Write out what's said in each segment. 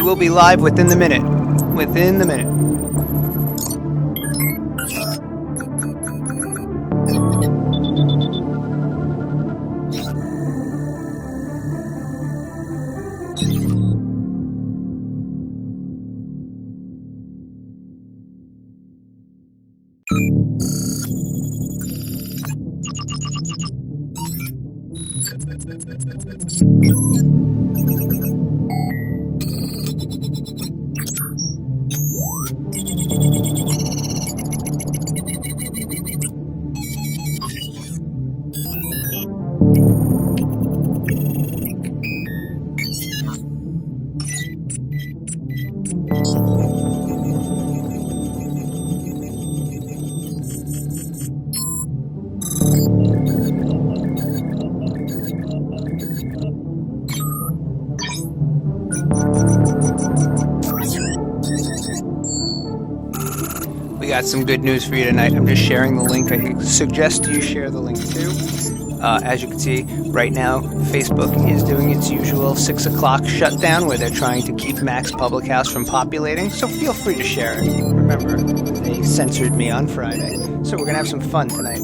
will be live within the minute. Within the minute. We got some good news for you tonight. I'm just sharing the link. I suggest you share the link too. As you can see, right now, Facebook is doing its usual 6 o'clock shutdown where they're trying to keep Mac's Public House from populating, so feel free to share it. Remember, they censored me on Friday, so we're going to have some fun tonight.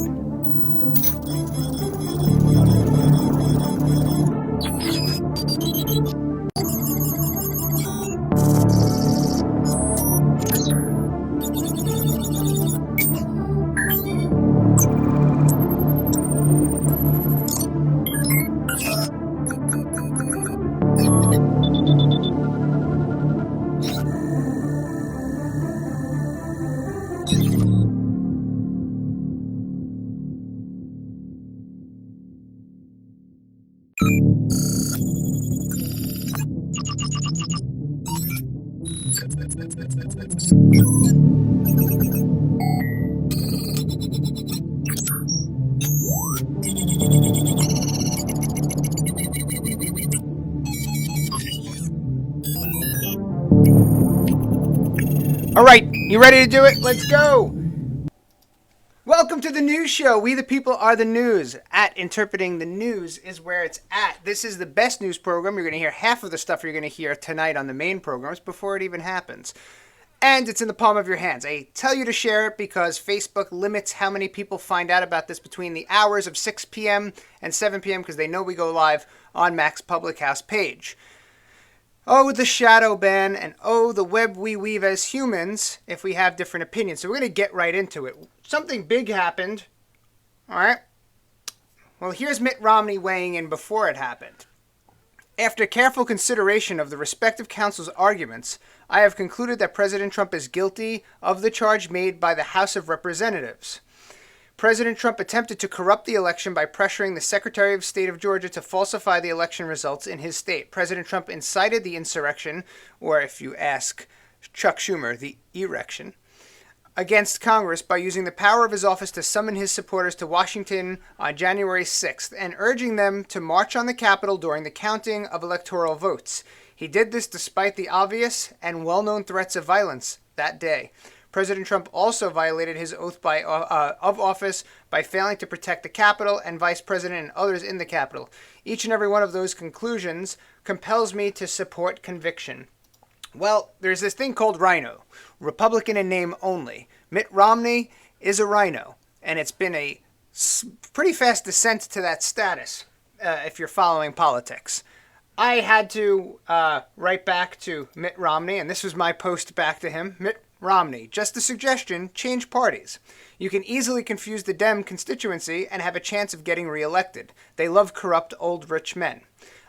All right, you ready to do it? Let's go. Welcome to the news show. We the people are the news. At Interpreting the News is where it's at. This is the best news program. You're going to hear half of the stuff you're going to hear tonight on the main programs before it even happens. And it's in the palm of your hands. I tell you to share it because Facebook limits how many people find out about this between the hours of 6 p.m. and 7 p.m. because they know we go live on Mac's Public House page. Oh, the shadow ban, and oh, the web we weave as humans if we have different opinions. So we're going to get right into it. Something big happened. All right. Well, here's Mitt Romney weighing in before it happened. After careful consideration of the respective counsel's arguments, I have concluded that President Trump is guilty of the charge made by the House of Representatives. President Trump attempted to corrupt the election by pressuring the Secretary of State of Georgia to falsify the election results in his state. President Trump incited the insurrection, or if you ask Chuck Schumer, the erection, against Congress by using the power of his office to summon his supporters to Washington on January 6th and urging them to march on the Capitol during the counting of electoral votes. He did this despite the obvious and well-known threats of violence that day. President Trump also violated his oath of office by failing to protect the Capitol and Vice President and others in the Capitol. Each and every one of those conclusions compels me to support conviction. Well, there's this thing called rhino, Republican in name only. Mitt Romney is a rhino, and it's been a pretty fast descent to that status if you're following politics. I had to write back to Mitt Romney, and this was my post back to him. Mitt Romney, just a suggestion, change parties. You can easily confuse the Dem constituency and have a chance of getting reelected. They love corrupt old rich men.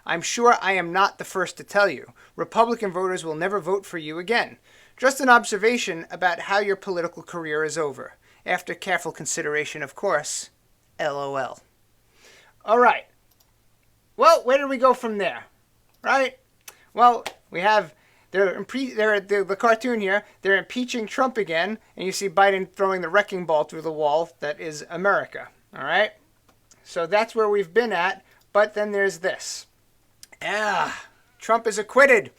I'm sure I am not the first to tell you. Republican voters will never vote for you again. Just an observation about how your political career is over. After careful consideration, of course. LOL. All right. Well, where did we go from there? Right? Well, we have the cartoon here. They're impeaching Trump again, and you see Biden throwing the wrecking ball through the wall that is America. All right? So that's where we've been at, but then there's this. Trump is acquitted,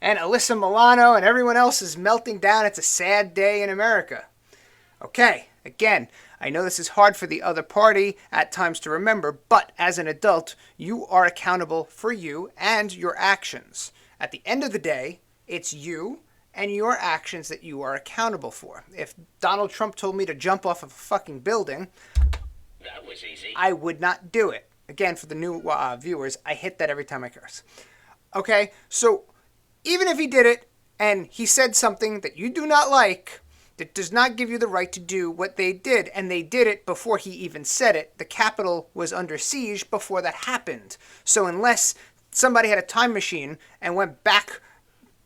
and Alyssa Milano and everyone else is melting down. It's a sad day in America. Okay, again, I know this is hard for the other party at times to remember, but as an adult, you are accountable for you and your actions. At the end of the day, It's you and your actions that you are accountable for. If Donald Trump told me to jump off of a fucking building, that was easy. I would not do it. Again, for the new viewers, I hit that every time I curse. Okay, so even if he did it and he said something that you do not like, that does not give you the right to do what they did, and they did it before he even said it. The Capitol was under siege before that happened. So unless somebody had a time machine and went back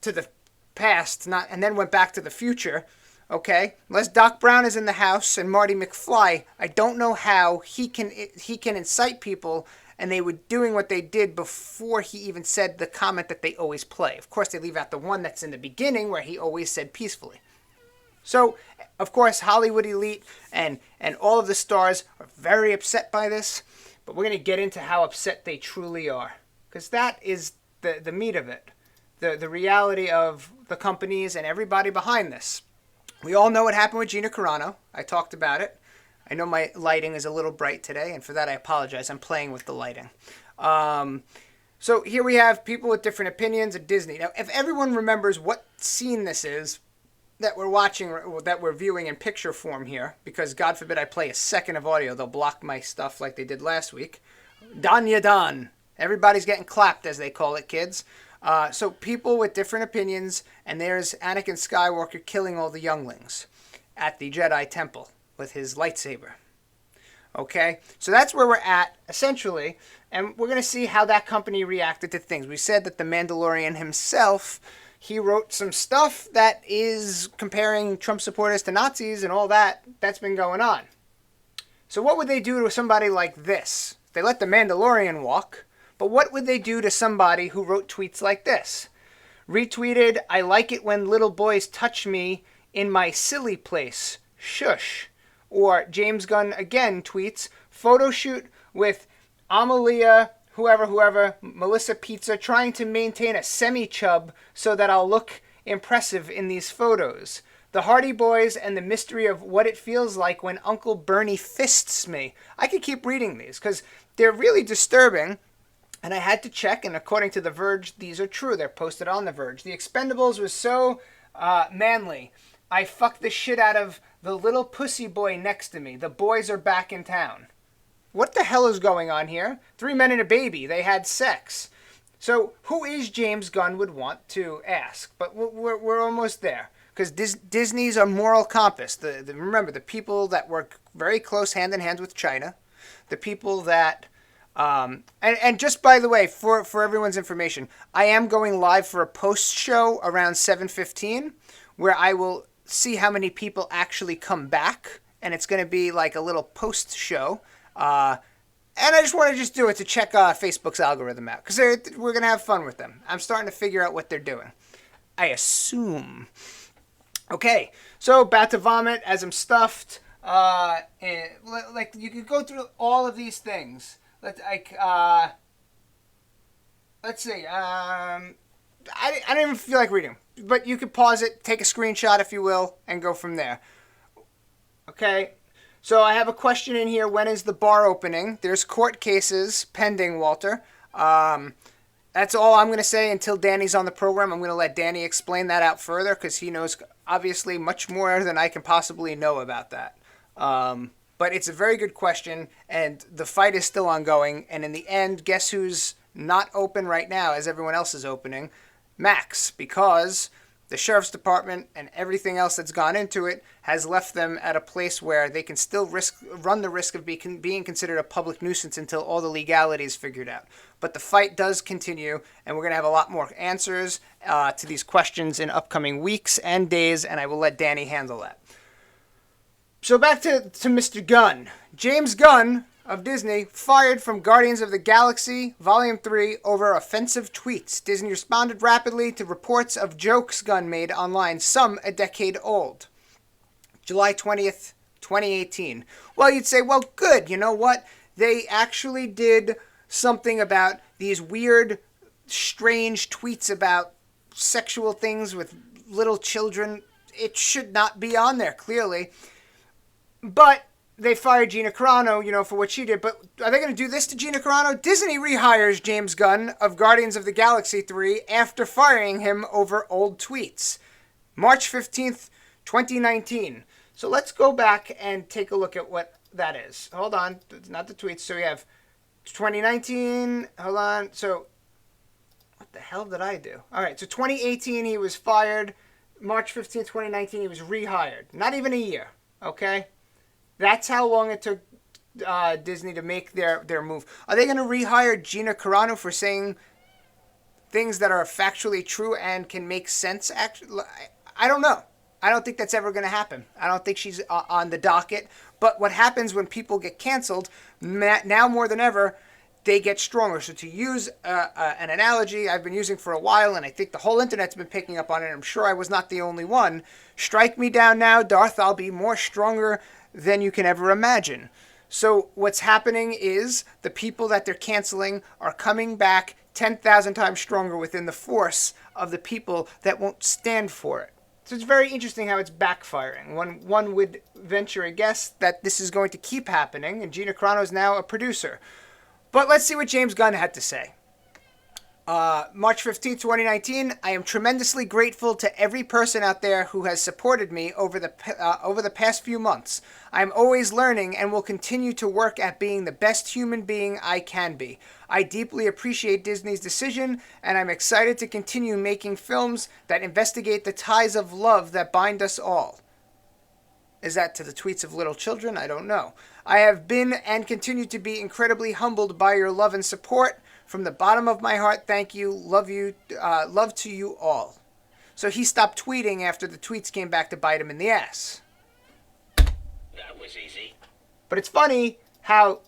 to the past, and then went back to the future, okay? Unless Doc Brown is in the house and Marty McFly, I don't know how he can incite people, and they were doing what they did before he even said the comment that they always play. Of course, they leave out the one that's in the beginning where he always said peacefully. So, of course, Hollywood elite and all of the stars are very upset by this, but we're going to get into how upset they truly are, because that is the meat of it, the reality of the companies and everybody behind this. We all know what happened with Gina Carano. I talked about it. I know my lighting is a little bright today, and for that I apologize. I'm playing with the lighting. So here we have people with different opinions at Disney. Now, if everyone remembers what scene this is, that we're watching, that we're viewing in picture form here, because God forbid I play a second of audio, they'll block my stuff like they did last week. Danya Dan. Everybody's getting clapped, as they call it, kids. So people with different opinions, and there's Anakin Skywalker killing all the younglings at the Jedi Temple with his lightsaber. Okay, so that's where we're at, essentially, and we're going to see how that company reacted to things. We said that the Mandalorian himself, he wrote some stuff that is comparing Trump supporters to Nazis and all that. That's been going on. So what would they do to somebody like this? They let the Mandalorian walk, but what would they do to somebody who wrote tweets like this? Retweeted, "I like it when little boys touch me in my silly place. Shush." Or James Gunn again tweets, "Photo shoot with Amalia whoever, Melissa Pizza, trying to maintain a semi-chub so that I'll look impressive in these photos. The Hardy Boys and the mystery of what it feels like when Uncle Bernie fists me." I could keep reading these because they're really disturbing, and I had to check, and according to The Verge, these are true. They're posted on The Verge. "The Expendables was so manly. I fucked the shit out of the little pussy boy next to me. The boys are back in town." What the hell is going on here? 3 men and a baby. They had sex. So who is James Gunn would want to ask? But we're almost there. Because Disney's a moral compass. Remember, the people that work very close hand in hand with China. The people that... and just by the way, for everyone's information, I am going live for a post show around 7:15 where I will see how many people actually come back. And it's going to be like a little post show. And I just want to do it to check Facebook's algorithm out, because we're going to have fun with them. I'm starting to figure out what they're doing, I assume. Okay, so about to vomit as I'm stuffed. And, like, you could go through all of these things. Let's see. I don't even feel like reading, but you could pause it, take a screenshot if you will, and go from there. Okay. So I have a question in here. When is the bar opening? There's court cases pending, Walter. That's all I'm going to say until Danny's on the program. I'm going to let Danny explain that out further because he knows obviously much more than I can possibly know about that. But it's a very good question, and the fight is still ongoing. And in the end, guess who's not open right now as everyone else is opening? Max, because the sheriff's department and everything else that's gone into it has left them at a place where they can still run the risk of being considered a public nuisance until all the legalities figured out. But the fight does continue, and we're going to have a lot more answers to these questions in upcoming weeks and days, and I will let Danny handle that. So back to Mr. Gunn. James Gunn of Disney fired from Guardians of the Galaxy Volume 3 over offensive tweets. Disney responded rapidly to reports of jokes Gunn made online, some a decade old. July 20th, 2018. Well, you'd say, well, good. You know what? They actually did something about these weird, strange tweets about sexual things with little children. It should not be on there, clearly. But they fired Gina Carano, for what she did. But are they going to do this to Gina Carano? Disney rehires James Gunn of Guardians of the Galaxy 3 after firing him over old tweets. March 15th, 2019. So let's go back and take a look at what that is. Hold on. Not the tweets. So we have 2019. Hold on. So what the hell did I do? All right. So 2018, he was fired. March 15th, 2019, he was rehired. Not even a year. Okay? That's how long it took Disney to make their move. Are they going to rehire Gina Carano for saying things that are factually true and can make sense? Actually, I don't know. I don't think that's ever going to happen. I don't think she's on the docket. But what happens when people get canceled, now more than ever, they get stronger. So to use an analogy I've been using for a while, and I think the whole internet's been picking up on it, I'm sure I was not the only one. Strike me down now, Darth, I'll be more stronger than you can ever imagine. So what's happening is the people that they're canceling are coming back 10,000 times stronger within the force of the people that won't stand for it. So it's very interesting how it's backfiring. One would venture a guess that this is going to keep happening, and Gina Carano is now a producer. But let's see what James Gunn had to say. March 15th, 2019, I am tremendously grateful to every person out there who has supported me over the past few months. I am always learning and will continue to work at being the best human being I can be. I deeply appreciate Disney's decision, and I'm excited to continue making films that investigate the ties of love that bind us all. Is that to the tweets of little children? I don't know. I have been and continue to be incredibly humbled by your love and support. From the bottom of my heart, thank you. Love to you all. So he stopped tweeting after the tweets came back to bite him in the ass. That was easy. But it's funny how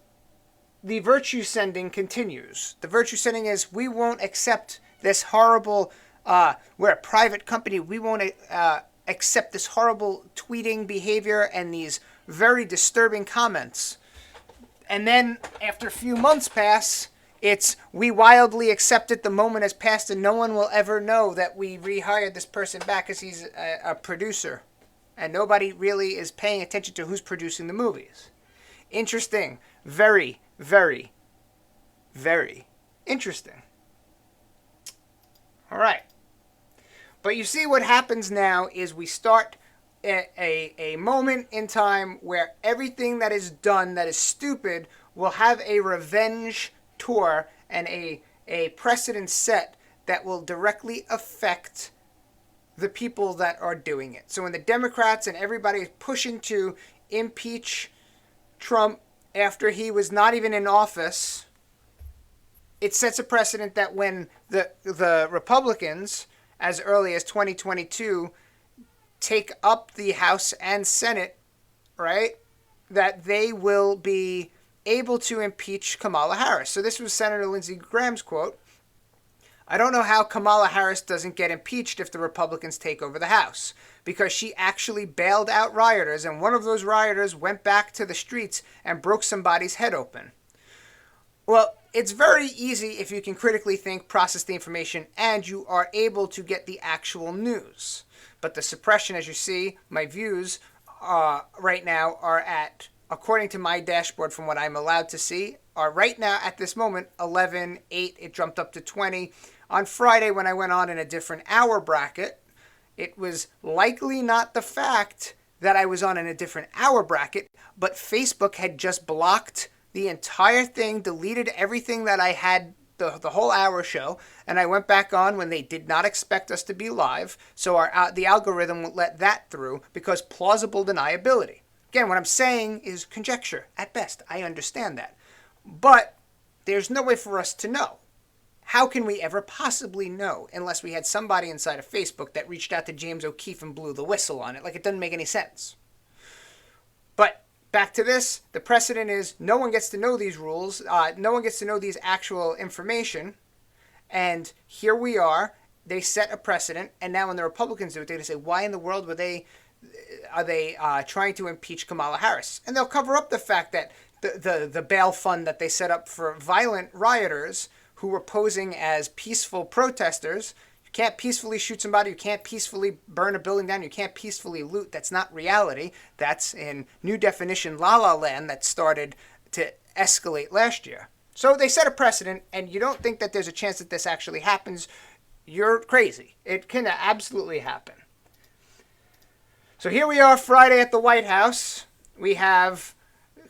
the virtue sending continues. The virtue sending is, we won't accept this horrible, we're a private company, we won't accept this horrible tweeting behavior and these very disturbing comments. And then after a few months pass, it's, we wildly accept it, the moment has passed and no one will ever know that we rehired this person back because he's a producer. And nobody really is paying attention to who's producing the movies. Interesting. Very, very, very interesting. All right. But you see what happens now is we start a moment in time where everything that is done that is stupid will have a revenge tour and a precedent set that will directly affect the people that are doing it. So when the Democrats and everybody is pushing to impeach Trump after he was not even in office, it sets a precedent that when the Republicans, as early as 2022, take up the House and Senate, right, that they will be able to impeach Kamala Harris. So this was Senator Lindsey Graham's quote. I don't know how Kamala Harris doesn't get impeached if the Republicans take over the House, because she actually bailed out rioters, and one of those rioters went back to the streets and broke somebody's head open. Well, it's very easy if you can critically think, process the information, and you are able to get the actual news. But the suppression, as you see, my views right now are at, according to my dashboard from what I'm allowed to see, are right now at this moment 11, 8, it jumped up to 20. On Friday when I went on in a different hour bracket, it was likely not the fact that I was on in a different hour bracket, but Facebook had just blocked the entire thing, deleted everything that I had the whole hour show, and I went back on when they did not expect us to be live, so the algorithm won't let that through because plausible deniability. Again, what I'm saying is conjecture at best. I understand that. But there's no way for us to know. How can we ever possibly know unless we had somebody inside of Facebook that reached out to James O'Keefe and blew the whistle on it? Like, it doesn't make any sense. But back to this, the precedent is no one gets to know these rules. No one gets to know these actual information. And here we are. They set a precedent. And now when the Republicans do it, they're going to say, why in the world are they trying to impeach Kamala Harris? And they'll cover up the fact that the bail fund that they set up for violent rioters who were posing as peaceful protesters, can't peacefully shoot somebody. You can't peacefully burn a building down. You can't peacefully loot. That's not reality. That's in new definition La La Land that started to escalate last year. So they set a precedent, and you don't think that there's a chance that this actually happens, you're crazy. It can absolutely happen. So here we are Friday at the White House. We have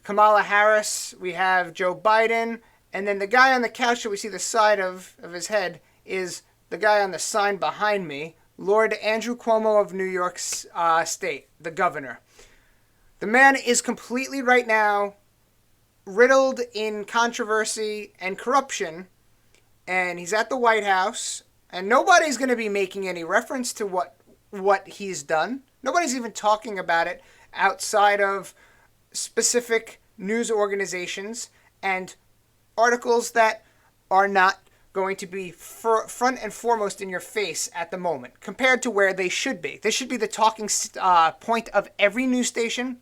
Kamala Harris, we have Joe Biden, and then the guy on the couch that we see the side of his head is the guy on the sign behind me, Lord Andrew Cuomo of New York State, the governor. The man is completely right now riddled in controversy and corruption, and he's at the White House, and nobody's going to be making any reference to what he's done. Nobody's even talking about it outside of specific news organizations and articles that are not going to be front and foremost in your face at the moment, compared to where they should be. This should be the talking point of every news station,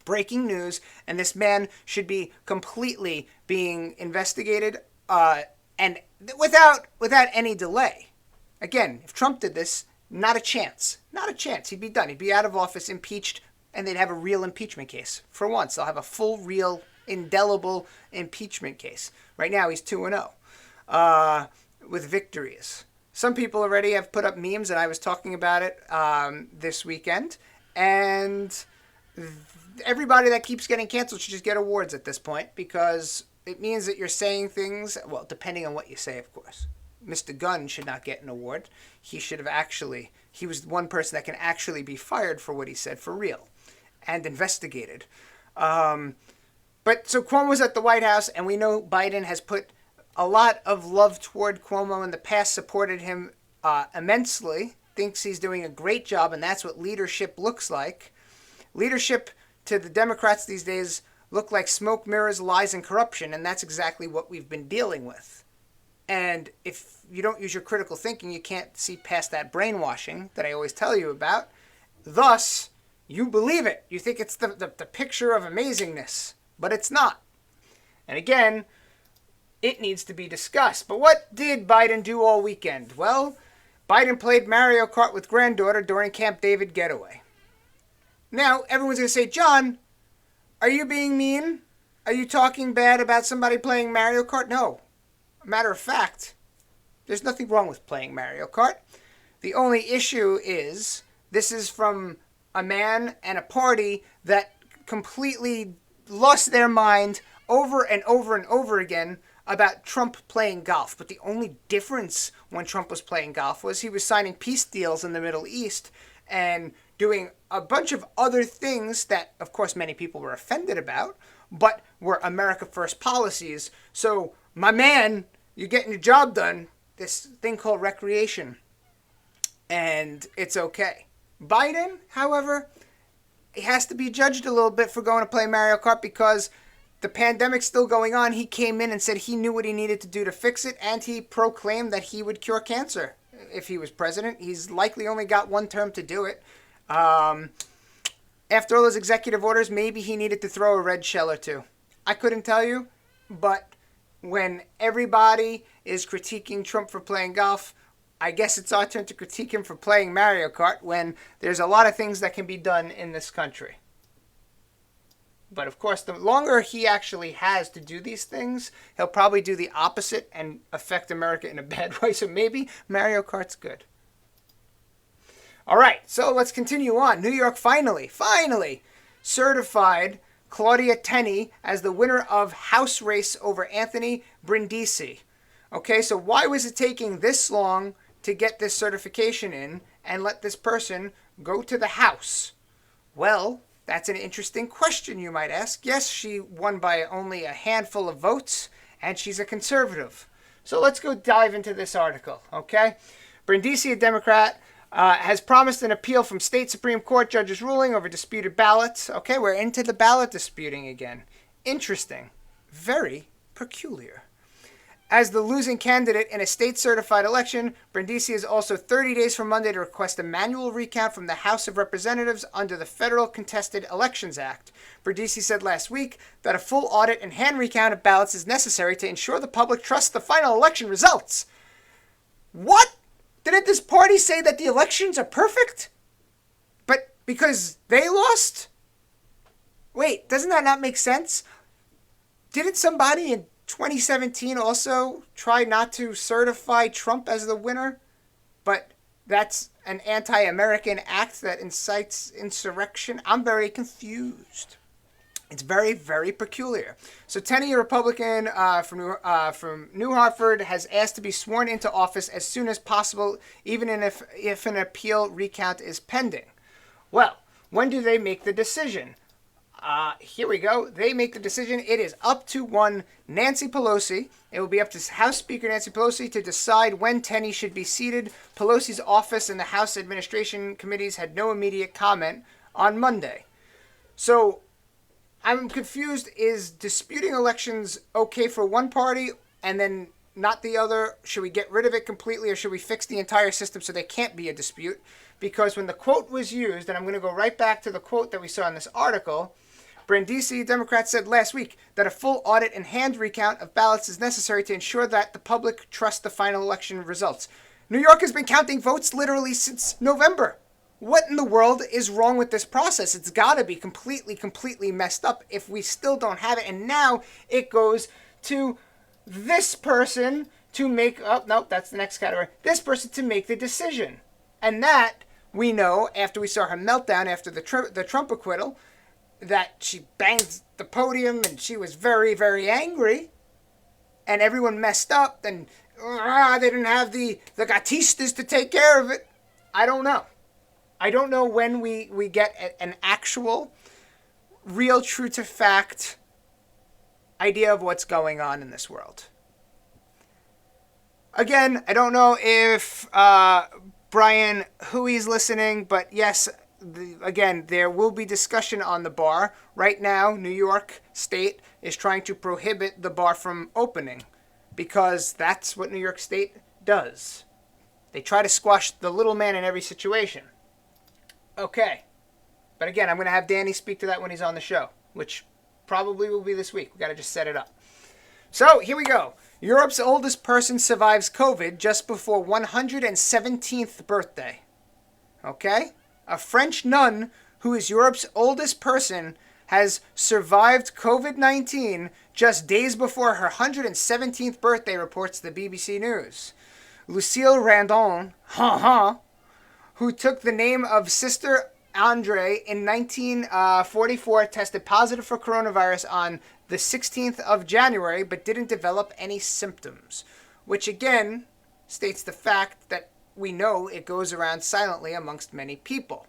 breaking news, and this man should be completely being investigated and without any delay. Again, if Trump did this, not a chance. Not a chance. He'd be done. He'd be out of office, impeached, and they'd have a real impeachment case. For once, they'll have a full, real, indelible impeachment case. Right now, he's 2-0 with victories. Some people already have put up memes, and I was talking about it this weekend. And everybody that keeps getting canceled should just get awards at this point, because it means that you're saying things, well, depending on what you say, of course. Mr. Gunn should not get an award. He was the one person that can actually be fired for what he said for real and investigated. But so Cuomo's at the White House, and we know Biden has put a lot of love toward Cuomo in the past, supported him immensely, thinks he's doing a great job, and that's what leadership looks like. Leadership to the Democrats these days look like smoke, mirrors, lies, and corruption, and that's exactly what we've been dealing with. And if you don't use your critical thinking, you can't see past that brainwashing that I always tell you about. Thus, you believe it. You think it's the picture of amazingness, but it's not. And again, it needs to be discussed. But what did Biden do all weekend? Well, Biden played Mario Kart with granddaughter during Camp David getaway. Now, everyone's going to say, John, are you being mean? Are you talking bad about somebody playing Mario Kart? No. Matter of fact, there's nothing wrong with playing Mario Kart. The only issue is this is from a man and a party that completely lost their mind over and over and over again about Trump playing golf. But the only difference when Trump was playing golf was he was signing peace deals in the Middle East and doing a bunch of other things that, of course, many people were offended about, but were America First policies. So, my man, you're getting your job done, this thing called recreation, and it's okay. Biden, however, he has to be judged a little bit for going to play Mario Kart because the pandemic's still going on. He came in and said he knew what he needed to do to fix it, and he proclaimed that he would cure cancer if he was president. He's likely only got one term to do it. After all those executive orders, maybe he needed to throw a red shell or two. I couldn't tell you, but when everybody is critiquing Trump for playing golf, I guess it's our turn to critique him for playing Mario Kart when there's a lot of things that can be done in this country. But of course, the longer he actually has to do these things, he'll probably do the opposite and affect America in a bad way. So maybe Mario Kart's good. All right, so let's continue on. New York finally certified Claudia Tenney as the winner of House race over Anthony Brindisi. Okay, so why was it taking this long to get this certification in and let this person go to the House? Well, that's an interesting question, you might ask. Yes, she won by only a handful of votes, and she's a conservative. So let's go dive into this article, okay? Brindisi, a Democrat, has promised an appeal from state Supreme Court judges' ruling over disputed ballots. Okay, we're into the ballot disputing again. Interesting. Very peculiar. As the losing candidate in a state-certified election, Brindisi has also 30 days from Monday to request a manual recount from the House of Representatives under the Federal Contested Elections Act. Brindisi said last week that a full audit and hand recount of ballots is necessary to ensure the public trusts the final election results. What? Didn't this party say that the elections are perfect? But because they lost? Wait, doesn't that not make sense? Didn't somebody in 2017 also try not to certify Trump as the winner? But that's an anti-American act that incites insurrection? I'm very confused. It's very, very peculiar. So Tenney, a Republican from New Hartford, has asked to be sworn into office as soon as possible, even if an appeal recount is pending. Well, when do they make the decision? Here we go. They make the decision. It is up to one Nancy Pelosi. It will be up to House Speaker Nancy Pelosi to decide when Tenney should be seated. Pelosi's office and the House Administration Committees had no immediate comment on Monday. So I'm confused. Is disputing elections okay for one party and then not the other? Should we get rid of it completely, or should we fix the entire system so there can't be a dispute? Because when the quote was used, and I'm going to go right back to the quote that we saw in this article, Brindisi, Democrat, said last week that a full audit and hand recount of ballots is necessary to ensure that the public trusts the final election results. New York has been counting votes literally since November. What in the world is wrong with this process? It's got to be completely messed up if we still don't have it. And now it goes to this person to make... Oh, no, that's the next category. This person to make the decision. And that, we know, after we saw her meltdown after the Trump acquittal, that she banged the podium and she was very, very angry. And everyone messed up. And they didn't have the gatistas to take care of it. I don't know. I don't know when we get an actual, real, true to fact idea of what's going on in this world. Again, I don't know if Brian Huey's listening, but yes, again, there will be discussion on the bar. Right now, New York State is trying to prohibit the bar from opening because that's what New York State does. They try to squash the little man in every situation. Okay. But again, I'm going to have Danny speak to that when he's on the show, which probably will be this week. We got to just set it up. So, here we go. Europe's oldest person survives COVID just before 117th birthday. Okay? A French nun who is Europe's oldest person has survived COVID-19 just days before her 117th birthday, reports the BBC News. Lucille Randon, who took the name of Sister Andre in 1944, tested positive for coronavirus on the 16th of January, but didn't develop any symptoms, which again states the fact that we know it goes around silently amongst many people.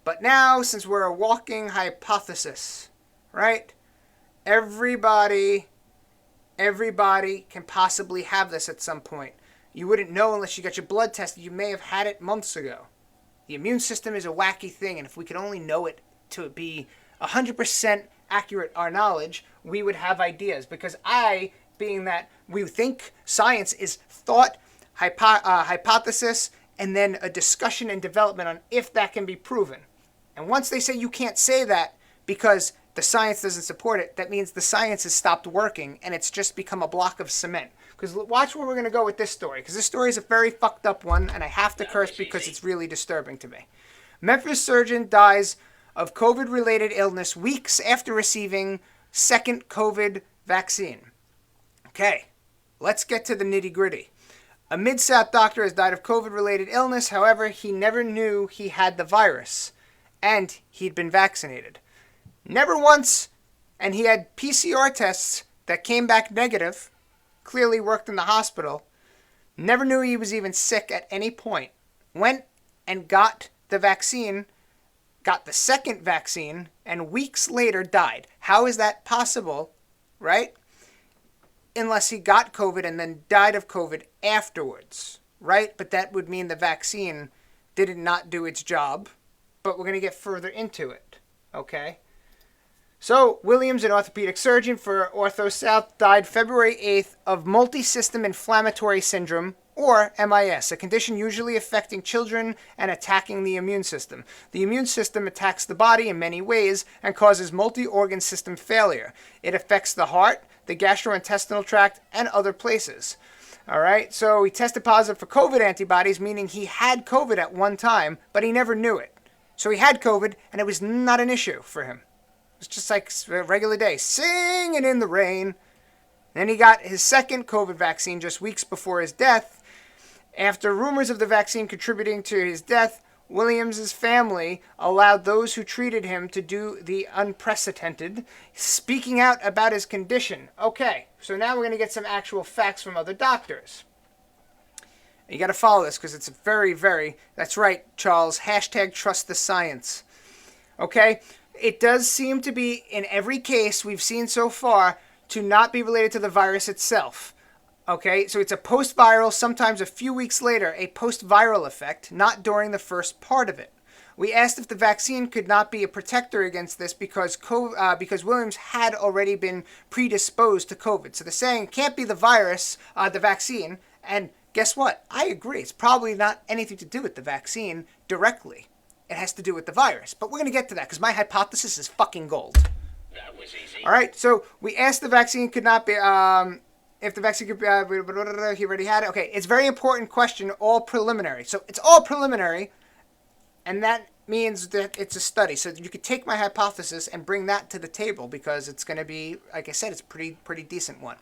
But now, since we're a walking hypothesis, right? Everybody can possibly have this at some point. You wouldn't know unless you got your blood tested. You may have had it months ago. The immune system is a wacky thing, and if we could only know it to be 100% accurate, our knowledge, we would have ideas. Because being that we think science is thought, hypothesis, and then a discussion and development on if that can be proven. And once they say you can't say that because the science doesn't support it, that means the science has stopped working and it's just become a block of cement. Because watch where we're going to go with this story. Because this story is a very fucked up one, and I have to curse because it's really disturbing to me. Memphis surgeon dies of COVID-related illness weeks after receiving second COVID vaccine. Okay, let's get to the nitty-gritty. A Mid-South doctor has died of COVID-related illness. However, he never knew he had the virus, and he'd been vaccinated. Never once, and he had PCR tests that came back negative. Clearly worked in the hospital, never knew he was even sick at any point, went and got the vaccine, got the second vaccine, and weeks later died. How is that possible, right? Unless he got COVID and then died of COVID afterwards, right? But that would mean the vaccine did not do its job, but we're going to get further into it, okay? So, Williams, an orthopedic surgeon for Ortho South, died February 8th of multisystem inflammatory syndrome, or MIS, a condition usually affecting children and attacking the immune system. The immune system attacks the body in many ways and causes multi-organ system failure. It affects the heart, the gastrointestinal tract, and other places. All right, so he tested positive for COVID antibodies, meaning he had COVID at one time, but he never knew it. So he had COVID, and it was not an issue for him. It was just like a regular day, singing in the rain. Then he got his second COVID vaccine just weeks before his death. After rumors of the vaccine contributing to his death, Williams's family allowed those who treated him to do the unprecedented, speaking out about his condition. Okay, so now we're going to get some actual facts from other doctors. You got to follow this because it's very, very, that's right, Charles, hashtag trust the science. Okay, it does seem to be, in every case we've seen so far, to not be related to the virus itself. Okay, so it's a post-viral, sometimes a few weeks later, a post-viral effect, not during the first part of it. We asked if the vaccine could not be a protector against this because Williams had already been predisposed to COVID. So they're saying it can't be the virus, the vaccine, and guess what? I agree. It's probably not anything to do with the vaccine directly. It has to do with the virus. But we're going to get to that because my hypothesis is fucking gold. That was easy. All right, so we asked the vaccine could not be... if the vaccine could be... he already had it. Okay, it's a very important question, all preliminary. So it's all preliminary, and that means that it's a study. So you could take my hypothesis and bring that to the table because it's going to be, like I said, it's a pretty decent one.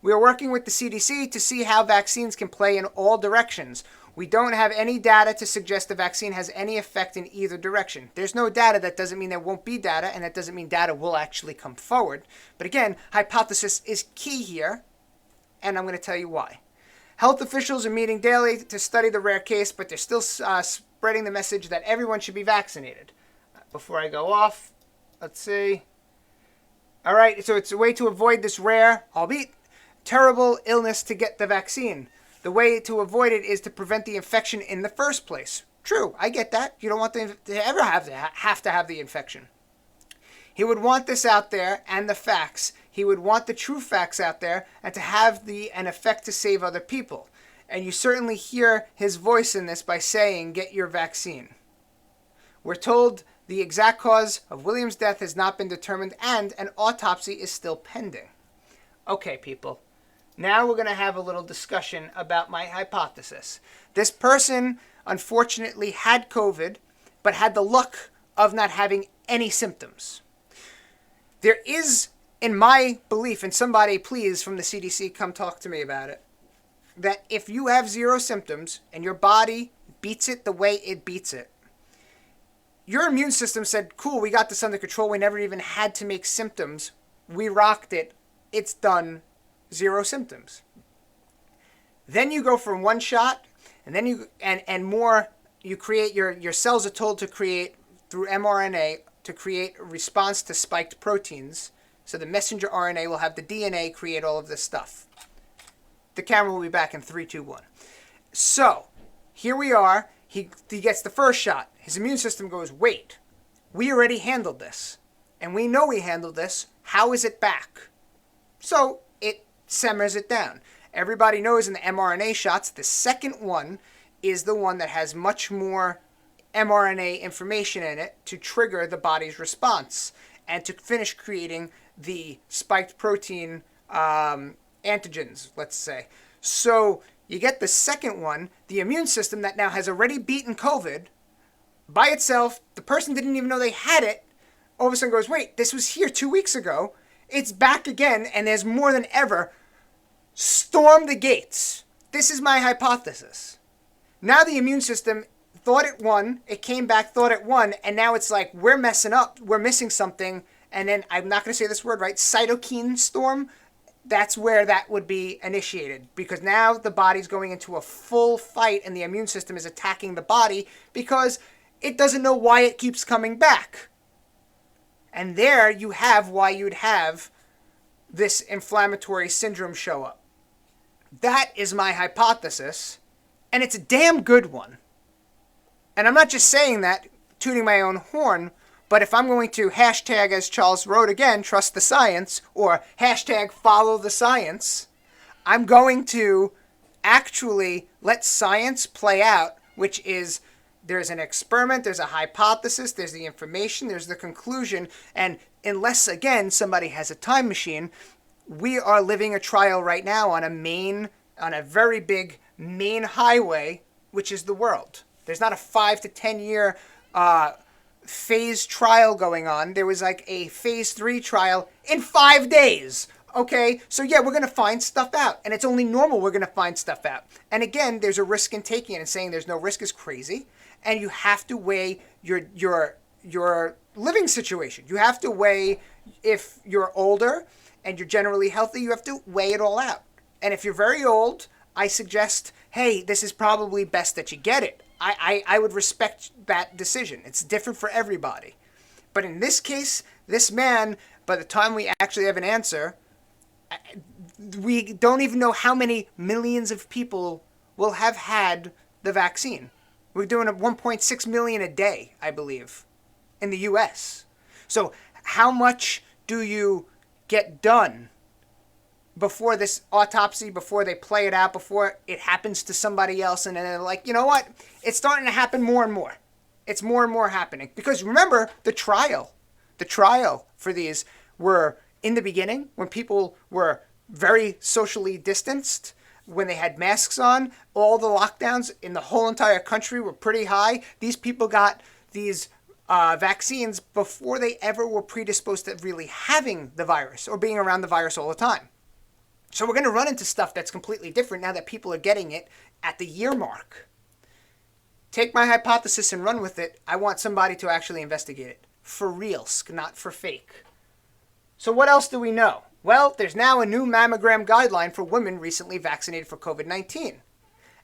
We are working with the CDC to see how vaccines can play in all directions. We don't have any data to suggest the vaccine has any effect in either direction. There's no data. That doesn't mean there won't be data, and that doesn't mean data will actually come forward. But again, hypothesis is key here, and I'm going to tell you why. Health officials are meeting daily to study the rare case, but they're still spreading the message that everyone should be vaccinated. Before I go off, let's see. All right, so it's a way to avoid this rare, albeit terrible illness to get the vaccine. The way to avoid it is to prevent the infection in the first place. True, I get that. You don't want them to ever have to have the infection. He would want this out there and the facts. He would want the true facts out there and to have an effect to save other people. And you certainly hear his voice in this by saying, get your vaccine. We're told the exact cause of William's death has not been determined and an autopsy is still pending. Okay, people. Now we're going to have a little discussion about my hypothesis. This person, unfortunately, had COVID, but had the luck of not having any symptoms. There is, in my belief, and somebody please from the CDC come talk to me about it, that if you have zero symptoms and your body beats it the way it beats it, your immune system said, cool, we got this under control. We never even had to make symptoms. We rocked it. It's done. Zero symptoms. Then you go from one shot, and then you create your cells are told to create through mRNA to create a response to spiked proteins. So the messenger RNA will have the DNA create all of this stuff. The camera will be back in 3, 2, 1. So here we are. He gets the first shot. His immune system goes, wait, we already handled this, and we know we handled this. How is it back? So it simmers it down. Everybody knows in the mRNA shots, the second one is the one that has much more mRNA information in it to trigger the body's response and to finish creating the spiked protein antigens, let's say. So you get the second one, the immune system that now has already beaten COVID by itself. The person didn't even know they had it. All of a sudden goes, wait, this was here 2 weeks ago. It's back again, and there's more than ever. Storm the gates. This is my hypothesis. Now the immune system thought it won, it came back, thought it won, and now it's like, we're messing up, we're missing something, and then, I'm not going to say this word right, cytokine storm, that's where that would be initiated, because now the body's going into a full fight, and the immune system is attacking the body, because it doesn't know why it keeps coming back. And there you have why you'd have this inflammatory syndrome show up. That is my hypothesis, and it's a damn good one. And I'm not just saying that, tooting my own horn, but if I'm going to hashtag, as Charles wrote again, trust the science, or hashtag follow the science, I'm going to actually let science play out, which is there's an experiment, there's a hypothesis, there's the information, there's the conclusion, and unless, again, somebody has a time machine, we are living a trial right now on a main on a very big main highway, which is the world. There's not a 5 to 10 year phase trial going on. There was like a phase 3 trial in 5 days. Okay, so yeah, we're going to find stuff out, and it's only normal we're going to find stuff out. And again, there's a risk in taking it, and saying there's no risk is crazy. And you have to weigh your living situation. You have to weigh, if you're older and you're generally healthy, you have to weigh it all out. And if you're very old, I suggest, hey, this is probably best that you get it. I would respect that decision. It's different for everybody. But in this case, this man, by the time we actually have an answer, we don't even know how many millions of people will have had the vaccine. We're doing 1.6 million a day, I believe, in the U.S. So how much do you get done before this autopsy, before they play it out, before it happens to somebody else, and then they're like, you know what? It's starting to happen more and more. It's more and more happening. Because remember, the trial for these were in the beginning when people were very socially distanced, when they had masks on. All the lockdowns in the whole entire country were pretty high. These people got these vaccines before they ever were predisposed to really having the virus or being around the virus all the time. So we're going to run into stuff that's completely different now that people are getting it at the year mark. Take my hypothesis and run with it. I want somebody to actually investigate it. For reals, not for fake. So what else do we know? Well, there's now a new mammogram guideline for women recently vaccinated for COVID-19.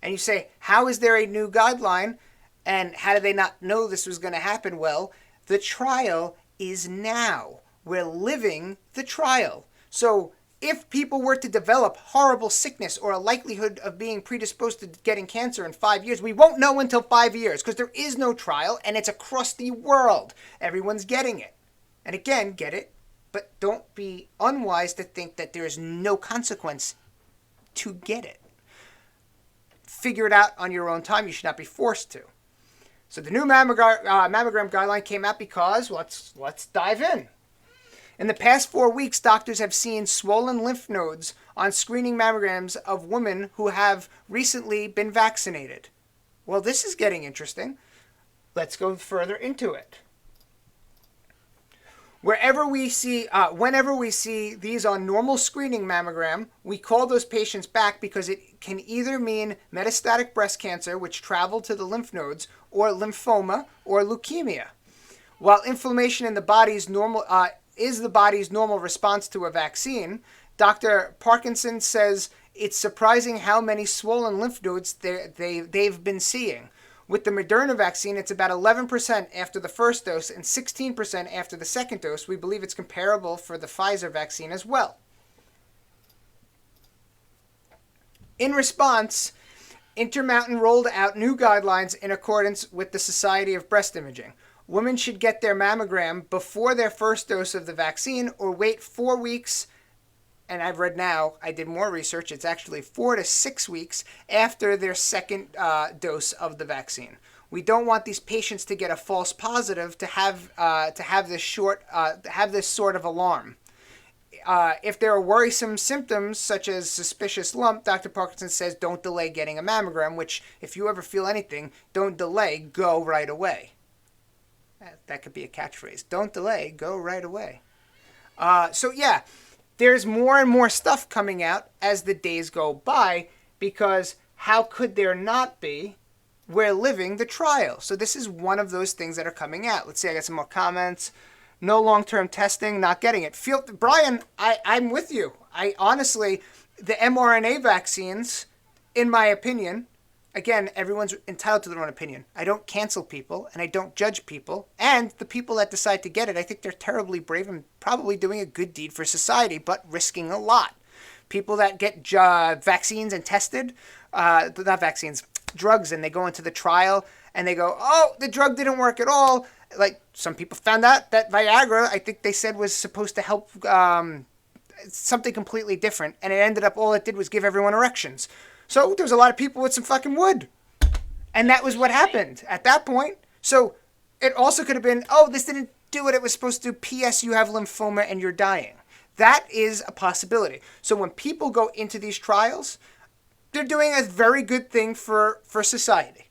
And you say, how is there a new guideline? And how did they not know this was going to happen? Well, the trial is now. We're living the trial. So if people were to develop horrible sickness or a likelihood of being predisposed to getting cancer in 5 years, we won't know until 5 years because there is no trial and it's across the world. Everyone's getting it. And again, get it, but don't be unwise to think that there is no consequence to get it. Figure it out on your own time. You should not be forced to. So the new mammogram guideline came out because, let's dive in. In the past 4 weeks, doctors have seen swollen lymph nodes on screening mammograms of women who have recently been vaccinated. Well, this is getting interesting. Let's go further into it. Whenever we see these on normal screening mammogram, we call those patients back because it can either mean metastatic breast cancer, which traveled to the lymph nodes, or lymphoma or leukemia. While inflammation in the body's normal is the body's normal response to a vaccine, Dr. Parkinson says it's surprising how many swollen lymph nodes they've been seeing. With the Moderna vaccine, it's about 11% after the first dose and 16% after the second dose. We believe it's comparable for the Pfizer vaccine as well. In response, Intermountain rolled out new guidelines in accordance with the Society of Breast Imaging. Women should get their mammogram before their first dose of the vaccine or wait 4 weeks. And I've read now, I did more research, it's actually 4 to 6 weeks after their second dose of the vaccine. We don't want these patients to get a false positive to have this sort of alarm. If there are worrisome symptoms such as suspicious lump, Dr. Parkinson says don't delay getting a mammogram, which if you ever feel anything, don't delay, go right away. That could be a catchphrase. Don't delay, go right away. So yeah, there's more and more stuff coming out as the days go by because how could there not be? We're living the trial. So this is one of those things that are coming out. Let's see, I got some more comments. No long-term testing, not getting it. Brian, I'm with you. I honestly, the mRNA vaccines, in my opinion, again, everyone's entitled to their own opinion. I don't cancel people, and I don't judge people. And the people that decide to get it, I think they're terribly brave and probably doing a good deed for society, but risking a lot. People that get vaccines and tested, not vaccines, drugs, and they go into the trial, and they go, oh, the drug didn't work at all. Like, some people found out that Viagra, I think they said, was supposed to help something completely different, and it ended up, all it did was give everyone erections. So there was a lot of people with some fucking wood. And that was what happened at that point. So it also could have been, oh, this didn't do what it was supposed to do. P.S. You have lymphoma and you're dying. That is a possibility. So when people go into these trials, they're doing a very good thing for society.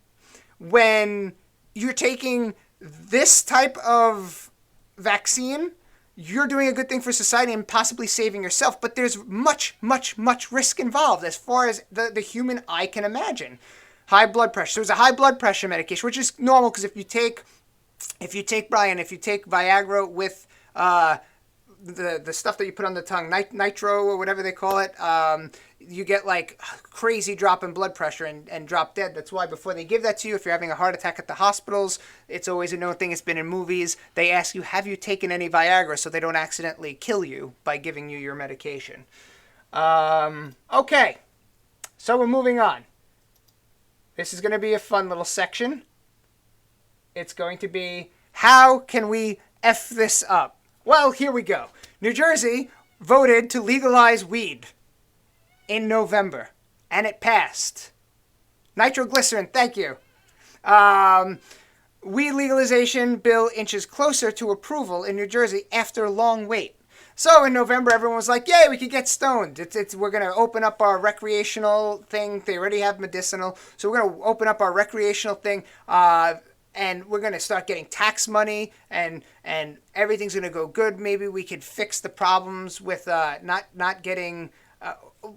When you're taking this type of vaccine, you're doing a good thing for society and possibly saving yourself. But there's much, much, much risk involved as far as the human eye can imagine. High blood pressure. So there's a high blood pressure medication, which is normal because if you take Viagra with the stuff that you put on the tongue, nitro or whatever they call it, you get like crazy drop in blood pressure and drop dead. That's why before they give that to you, if you're having a heart attack at the hospitals, it's always a known thing. It's been in movies. They ask you, have you taken any Viagra, so they don't accidentally kill you by giving you your medication. Okay, so we're moving on. This is going to be a fun little section. It's going to be, how can we F this up? Well, here we go. New Jersey voted to legalize weed in November, and it passed. Nitroglycerin, thank you. Weed legalization bill inches closer to approval in New Jersey after a long wait. So in November, everyone was like, yay, we could get stoned. We're going to open up our recreational thing. They already have medicinal. So we're going to open up our recreational thing. And we're going to start getting tax money, and everything's going to go good. Maybe we could fix the problems with not getting,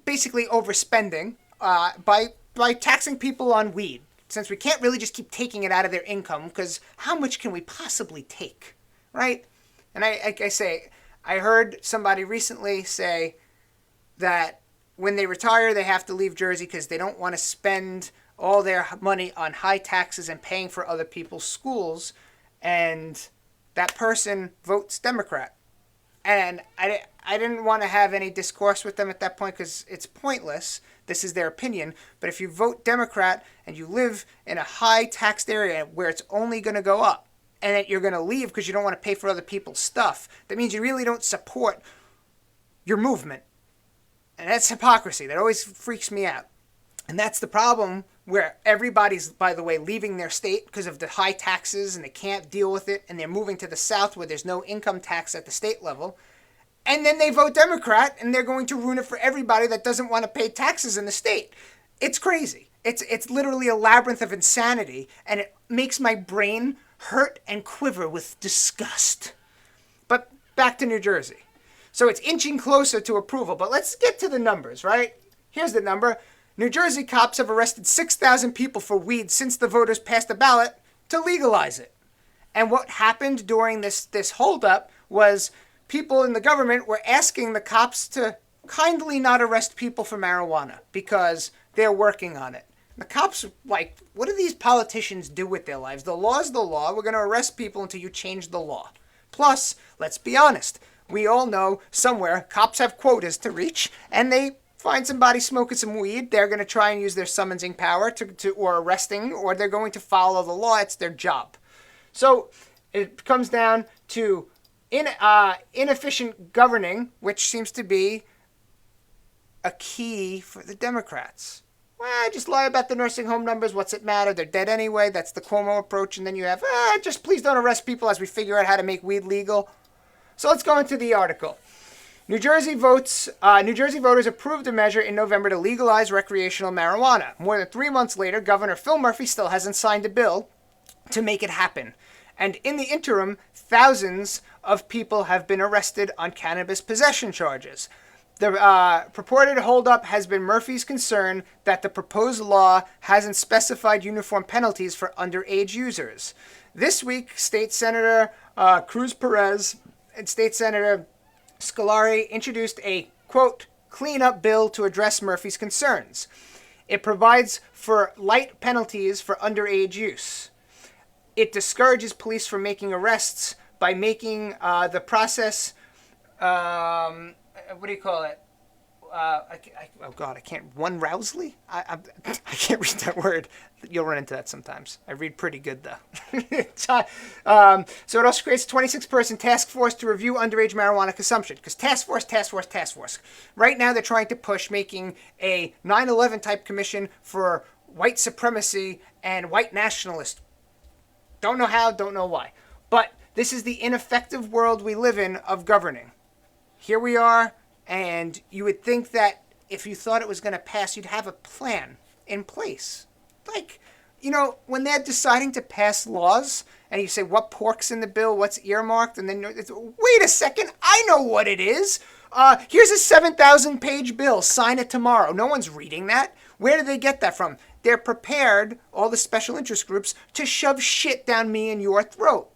basically overspending by taxing people on weed, since we can't really just keep taking it out of their income, because how much can we possibly take, right? And I heard somebody recently say that when they retire, they have to leave Jersey because they don't want to spend all their money on high taxes and paying for other people's schools, and that person votes Democrat. And I didn't want to have any discourse with them at that point because it's pointless. This is their opinion. But if you vote Democrat and you live in a high taxed area where it's only going to go up, and that you're going to leave because you don't want to pay for other people's stuff, that means you really don't support your movement. And that's hypocrisy. That always freaks me out. And that's the problem, where everybody's, by the way, leaving their state because of the high taxes and they can't deal with it, and they're moving to the South where there's no income tax at the state level. And then they vote Democrat, and they're going to ruin it for everybody that doesn't want to pay taxes in the state. It's crazy. It's literally a labyrinth of insanity, and it makes my brain hurt and quiver with disgust. But back to New Jersey. So it's inching closer to approval, but let's get to the numbers, right? Here's the number. New Jersey cops have arrested 6,000 people for weed since the voters passed a ballot to legalize it. And what happened during this holdup was people in the government were asking the cops to kindly not arrest people for marijuana because they're working on it. The cops are like, what do these politicians do with their lives? The law is the law. We're going to arrest people until you change the law. Plus, let's be honest, we all know somewhere cops have quotas to reach, and they find somebody smoking some weed, they're going to try and use their summoning power to or arresting, or they're going to follow the law. It's their job. So it comes down to inefficient governing, which seems to be a key for the Democrats. Well, just lie about the nursing home numbers. What's it matter? They're dead anyway. That's the Cuomo approach. And then you have, just please don't arrest people as we figure out how to make weed legal. So let's go into the article. New Jersey voters approved a measure in November to legalize recreational marijuana. More than 3 months later, Governor Phil Murphy still hasn't signed a bill to make it happen. And in the interim, thousands of people have been arrested on cannabis possession charges. The purported holdup has been Murphy's concern that the proposed law hasn't specified uniform penalties for underage users. This week, State Senator Cruz Perez and State Senator Scolari introduced a, quote, cleanup bill to address Murphy's concerns. It provides for light penalties for underage use. It discourages police from making arrests by making the process, what do you call it? I can't. One Rousley? I can't read that word. You'll run into that sometimes. I read pretty good, though. So it also creates a 26-person task force to review underage marijuana consumption. Because task force. Right now, they're trying to push making a 9/11 type commission for white supremacy and white nationalists. Don't know how, don't know why. But this is the ineffective world we live in of governing. Here we are. And you would think that if you thought it was going to pass, you'd have a plan in place. Like, when they're deciding to pass laws and you say, what pork's in the bill, what's earmarked, and then it's, wait a second, I know what it is. Here's a 7,000-page bill. Sign it tomorrow. No one's reading that. Where did they get that from? They're prepared, all the special interest groups, to shove shit down me and your throat.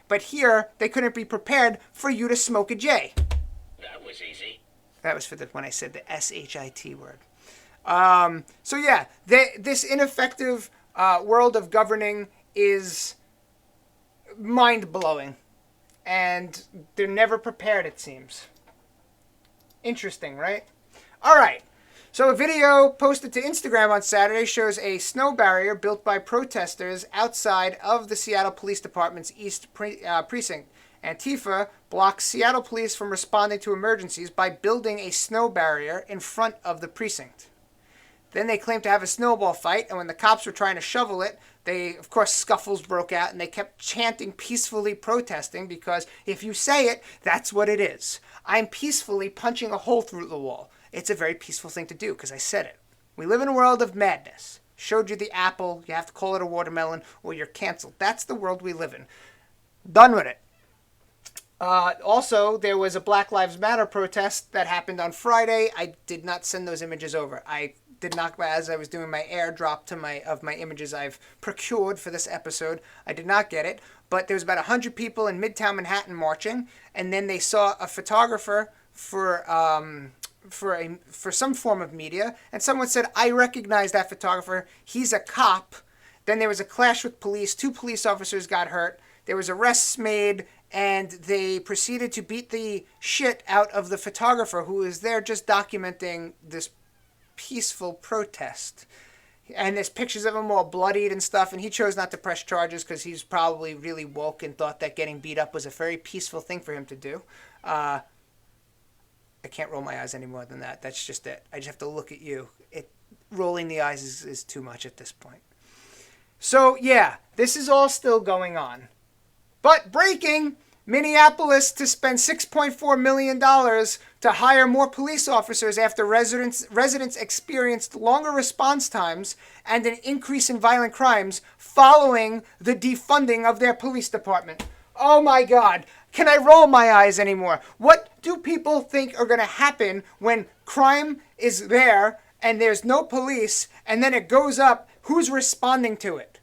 But here, they couldn't be prepared for you to smoke a J. That was easy. That was when I said the S-H-I-T word. So yeah, this ineffective world of governing is mind-blowing. And they're never prepared, it seems. Interesting, right? All right. So a video posted to Instagram on Saturday shows a snow barrier built by protesters outside of the Seattle Police Department's East Precinct. Antifa blocks Seattle police from responding to emergencies by building a snow barrier in front of the precinct. Then they claimed to have a snowball fight, and when the cops were trying to shovel it, of course, scuffles broke out, and they kept chanting peacefully protesting, because if you say it, that's what it is. I'm peacefully punching a hole through the wall. It's a very peaceful thing to do, because I said it. We live in a world of madness. Showed you the apple, you have to call it a watermelon, or you're canceled. That's the world we live in. Done with it. Also, there was a Black Lives Matter protest that happened on Friday. I did not send those images over. I did not, as I was doing my airdrop of my images I've procured for this episode, I did not get it. But there was about 100 people in Midtown Manhattan marching, and then they saw a photographer for some form of media, and someone said, I recognize that photographer. He's a cop. Then there was a clash with police. 2 police officers got hurt. There was arrests made, and they proceeded to beat the shit out of the photographer who was there just documenting this peaceful protest. And there's pictures of him all bloodied and stuff, and he chose not to press charges because he's probably really woke and thought that getting beat up was a very peaceful thing for him to do. I can't roll my eyes any more than that. That's just it. I just have to look at you. Rolling the eyes is too much at this point. So, yeah, this is all still going on. But breaking, Minneapolis to spend $6.4 million to hire more police officers after residents experienced longer response times and an increase in violent crimes following the defunding of their police department. Oh my God. Can I roll my eyes anymore? What do people think are going to happen when crime is there and there's no police and then it goes up? Who's responding to it?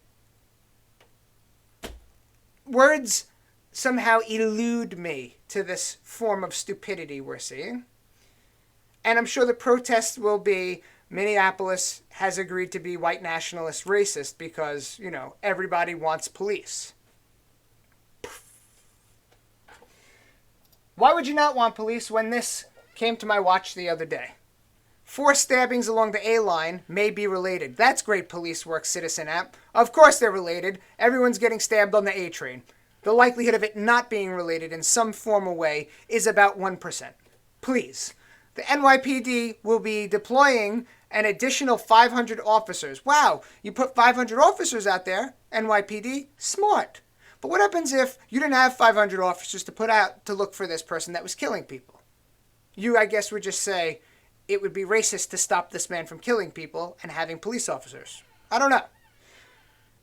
Words somehow elude me to this form of stupidity we're seeing. And I'm sure the protest will be Minneapolis has agreed to be white nationalist racist because, everybody wants police. Why would you not want police when this came to my watch the other day? 4 stabbings along the A line may be related. That's great police work, Citizen App. Of course they're related. Everyone's getting stabbed on the A train. The likelihood of it not being related in some formal way is about 1%. Please. The NYPD will be deploying an additional 500 officers. Wow, you put 500 officers out there, NYPD, smart. But what happens if you didn't have 500 officers to put out to look for this person that was killing people? You, I guess, would just say it would be racist to stop this man from killing people and having police officers. I don't know.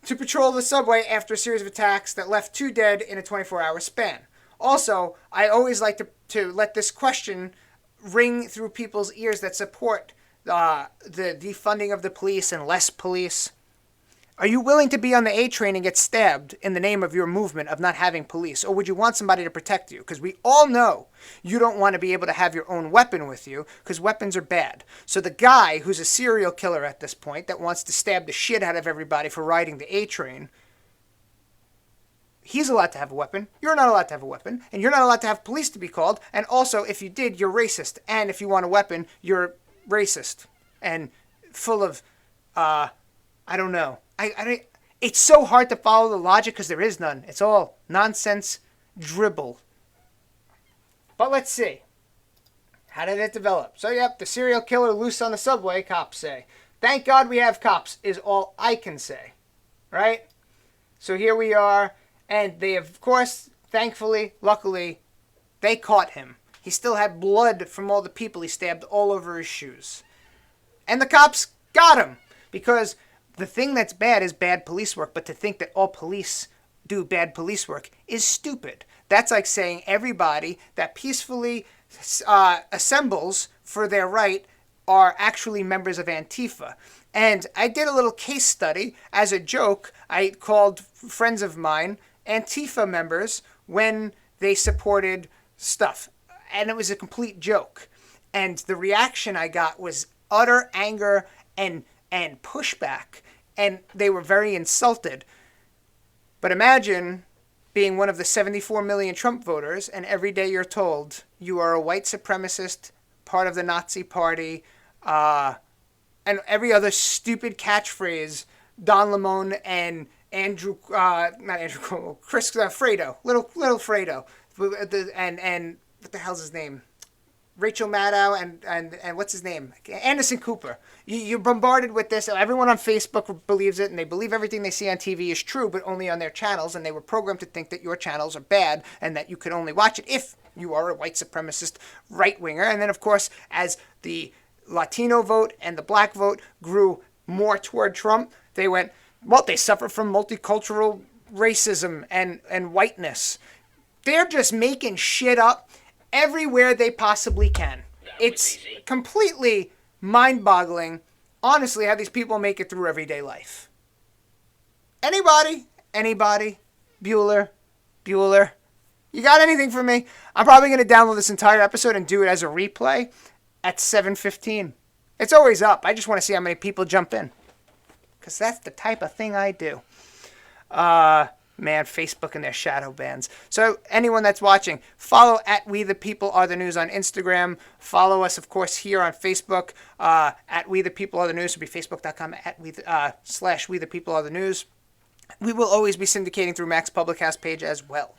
To patrol the subway after a series of attacks that left 2 dead in a 24-hour span. Also, I always like to let this question ring through people's ears that support the defunding of the police and less police. Are you willing to be on the A train and get stabbed in the name of your movement of not having police? Or would you want somebody to protect you? Because we all know you don't want to be able to have your own weapon with you because weapons are bad. So the guy who's a serial killer at this point that wants to stab the shit out of everybody for riding the A train, he's allowed to have a weapon. You're not allowed to have a weapon. And you're not allowed to have police to be called. And also, if you did, you're racist. And if you want a weapon, you're racist. And full of, I don't know. It's so hard to follow the logic because there is none. It's all nonsense dribble. But let's see. How did it develop? So, yep, the serial killer loose on the subway, cops say. Thank God we have cops is all I can say. Right? So here we are. And they, of course, thankfully, luckily, they caught him. He still had blood from all the people he stabbed all over his shoes. And the cops got him. Because the thing that's bad is bad police work. But to think that all police do bad police work is stupid. That's like saying everybody that peacefully assembles for their right are actually members of Antifa. And I did a little case study as a joke. I called friends of mine Antifa members when they supported stuff. And it was a complete joke. And the reaction I got was utter anger and pushback. And they were very insulted. But imagine being one of the 74 million Trump voters, and every day you're told you are a white supremacist, part of the Nazi party, and every other stupid catchphrase Don Lemon and Chris Fredo, little Fredo, and what the hell's his name? Rachel Maddow and what's his name? Anderson Cooper. You're bombarded with this. Everyone on Facebook believes it, and they believe everything they see on TV is true, but only on their channels, and they were programmed to think that your channels are bad and that you could only watch it if you are a white supremacist right-winger. And then, of course, as the Latino vote and the black vote grew more toward Trump, they went, well, they suffer from multicultural racism and whiteness. They're just making shit up everywhere they possibly can. It's completely mind-boggling, honestly, how these people make it through everyday life. Anybody? Bueller? You got anything for me? I'm probably going to download this entire episode and do it as a replay at 7:15. It's always up. I just want to see how many people jump in. Because that's the type of thing I do. Man, Facebook and their shadow bans. So anyone that's watching, follow at We The People Are The News on Instagram. Follow us, of course, here on Facebook at We The People Are The News. It'll be facebook.com / We The People Are The News. We will always be syndicating through Mac's Public House page as well.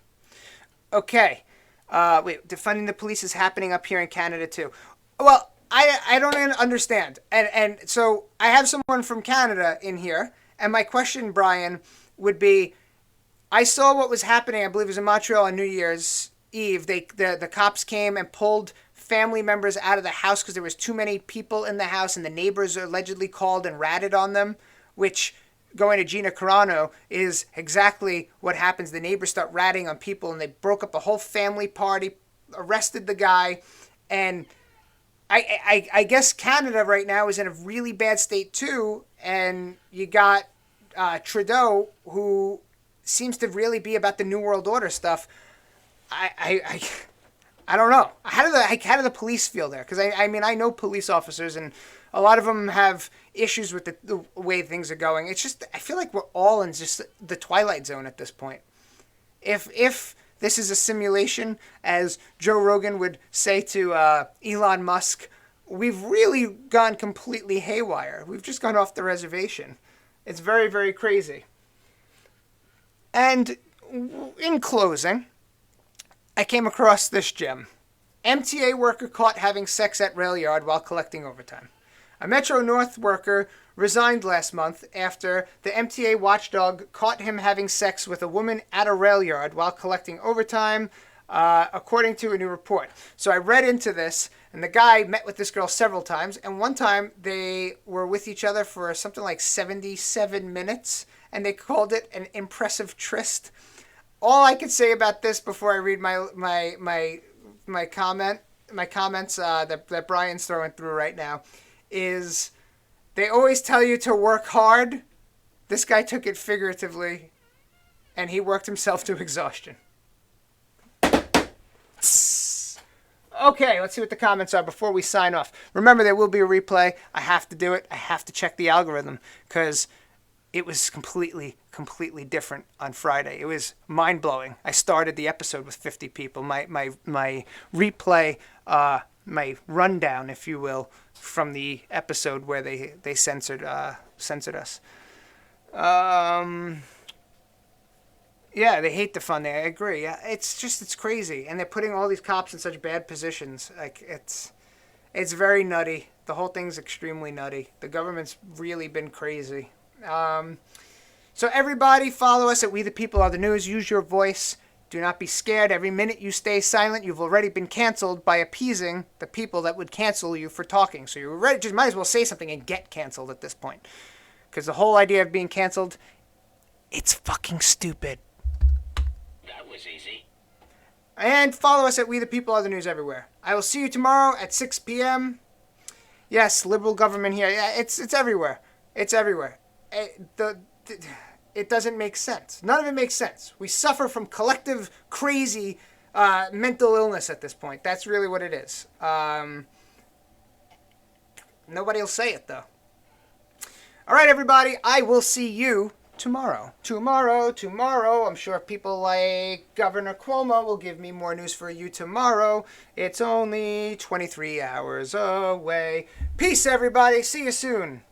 Okay. Defunding the police is happening up here in Canada too. Well, I don't understand. And so I have someone from Canada in here. And my question, Brian, would be, I saw what was happening, I believe it was in Montreal on New Year's Eve. The cops came and pulled family members out of the house because there was too many people in the house, and the neighbors allegedly called and ratted on them, which, going to Gina Carano, is exactly what happens. The neighbors start ratting on people, and they broke up a whole family party, arrested the guy, and I guess Canada right now is in a really bad state too, and you got Trudeau, who seems to really be about the New World Order stuff. I don't know. How do the police feel there? Because I mean, I know police officers, and a lot of them have issues with the way things are going. It's just, I feel like we're all in just the twilight zone at this point. If this is a simulation, as Joe Rogan would say to Elon Musk, we've really gone completely haywire. We've just gone off the reservation. It's very, very crazy. And in closing, I came across this gem. MTA worker caught having sex at rail yard while collecting overtime. A Metro North worker resigned last month after the MTA watchdog caught him having sex with a woman at a rail yard while collecting overtime, according to a new report. So I read into this, and the guy met with this girl several times, and one time they were with each other for something like 77 minutes, and they called it an impressive tryst. All I could say about this before I read my comments that Brian's throwing through right now is, they always tell you to work hard. This guy took it figuratively, and he worked himself to exhaustion. Okay, let's see what the comments are before we sign off. Remember, there will be a replay. I have to do it. I have to check the algorithm because it was completely different on Friday. It was mind-blowing. I started the episode with 50 people. My replay, my rundown, if you will, from the episode where they censored us. Yeah, they hate defunding. I agree. It's crazy, and they're putting all these cops in such bad positions. Like it's very nutty. The whole thing's extremely nutty. The government's really been crazy. So everybody follow us at We The People Are The News. Use your voice Do not be scared. Every minute you stay silent, you've already been canceled by appeasing the people that would cancel you for talking. So you already just might as well say something and get canceled at this point. Because the whole idea of being canceled, it's fucking stupid. That was easy. And follow us at We the People Are the News everywhere. I will see you tomorrow at 6 p.m. Yes, liberal government here. Yeah, it's everywhere. It's everywhere. It doesn't make sense. None of it makes sense. We suffer from collective crazy mental illness at this point. That's really what it is. Nobody will say it, though. All right, everybody. I will see you tomorrow. Tomorrow. I'm sure people like Governor Cuomo will give me more news for you tomorrow. It's only 23 hours away. Peace, everybody. See you soon.